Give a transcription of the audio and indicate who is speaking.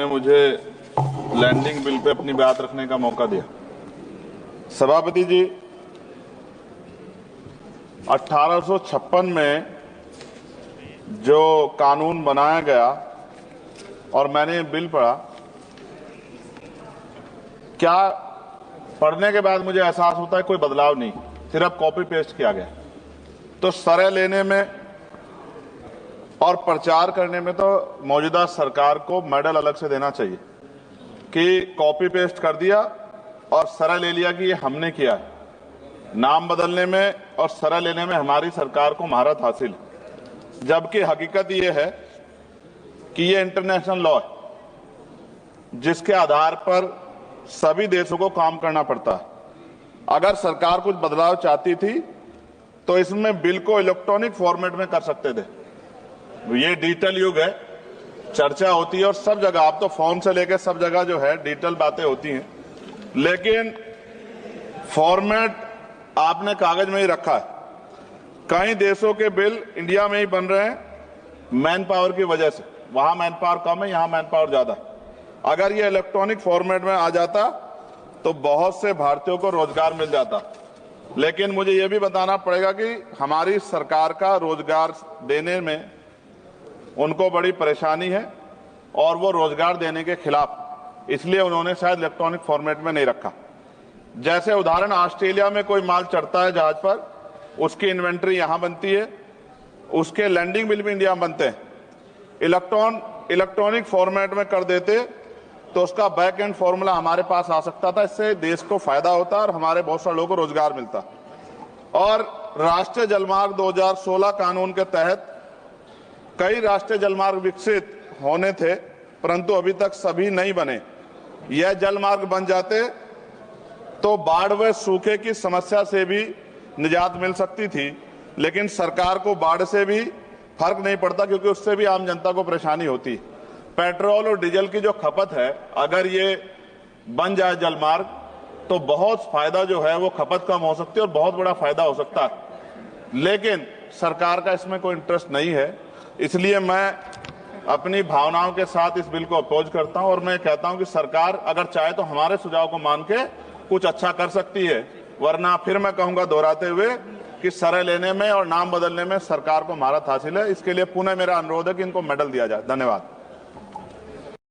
Speaker 1: ने मुझे landing bill pay अपनी बात रखने का मौका दिया। सभापति जी, 1856 में जो कानून बनाया गया और मैंने ये बिल पढ़ा, क्या पढ़ने के बाद मुझे एहसास होता है कोई बदलाव नहीं, सिर्फ कॉपी पेस्ट किया गया। तो शरह लेने में और प्रचार करने में तो मौजूदा सरकार को मेडल अलग से देना चाहिए कि कॉपी पेस्ट कर दिया और शरह ले लिया कि ये हमने किया है। नाम बदलने में और शरह लेने में हमारी सरकार को महारत हासिल है, जबकि हकीकत ये है कि ये इंटरनेशनल लॉ है जिसके आधार पर सभी देशों को काम करना पड़ता है। अगर सरकार कुछ बदलाव चाहती थी तो इसमें बिल को इलेक्ट्रॉनिक फॉर्मेट में कर सकते थे। ये डिजिटल युग है, चर्चा होती है और सब जगह, आप तो फोन से लेकर सब जगह जो है डिजिटल बातें होती हैं, लेकिन फॉर्मेट आपने कागज में ही रखा है। कई देशों के बिल इंडिया में ही बन रहे हैं मैन पावर की वजह से। वहां मैन पावर कम है, यहां मैन पावर ज्यादा है। अगर ये इलेक्ट्रॉनिक फॉर्मेट में आ जाता तो बहुत से भारतीयों को रोजगार मिल जाता। लेकिन मुझे ये भी बताना पड़ेगा कि हमारी सरकार का रोजगार देने में उनको बड़ी परेशानी है और वो रोजगार देने के खिलाफ, इसलिए उन्होंने शायद इलेक्ट्रॉनिक फॉर्मेट में नहीं रखा। जैसे उदाहरण, ऑस्ट्रेलिया में कोई माल चढ़ता है जहाज पर, उसकी इन्वेंट्री यहां बनती है, उसके लैंडिंग बिल भी इंडिया में बनते हैं। इलेक्ट्रॉनिक फॉर्मेट में कर देते तो उसका बैक एंड फॉर्मूला हमारे पास आ सकता था। इससे देश को फायदा होता और हमारे बहुत सारे लोगों को रोजगार मिलता। और राष्ट्रीय जलमार्ग 2016 कानून के तहत कई राष्ट्रीय जलमार्ग विकसित होने थे, परंतु अभी तक सभी नहीं बने। यह जलमार्ग बन जाते तो बाढ़ व सूखे की समस्या से भी निजात मिल सकती थी, लेकिन सरकार को बाढ़ से भी फर्क नहीं पड़ता क्योंकि उससे भी आम जनता को परेशानी होती। पेट्रोल और डीजल की जो खपत है, अगर ये बन जाए जलमार्ग तो बहुत फायदा जो है वो खपत कम हो सकती है और बहुत बड़ा फायदा हो सकता है। लेकिन सरकार का इसमें कोई इंटरेस्ट नहीं है, इसलिए मैं अपनी भावनाओं के साथ इस बिल को अपोज करता हूं और मैं कहता हूं कि सरकार अगर चाहे तो हमारे सुझाव को मान के कुछ अच्छा कर सकती है, वरना फिर मैं कहूंगा दोहराते हुए कि शरह लेने में और नाम बदलने में सरकार को महारत हासिल है। इसके लिए पुनः मेरा अनुरोध है कि इनको मेडल दिया जाए। धन्यवाद।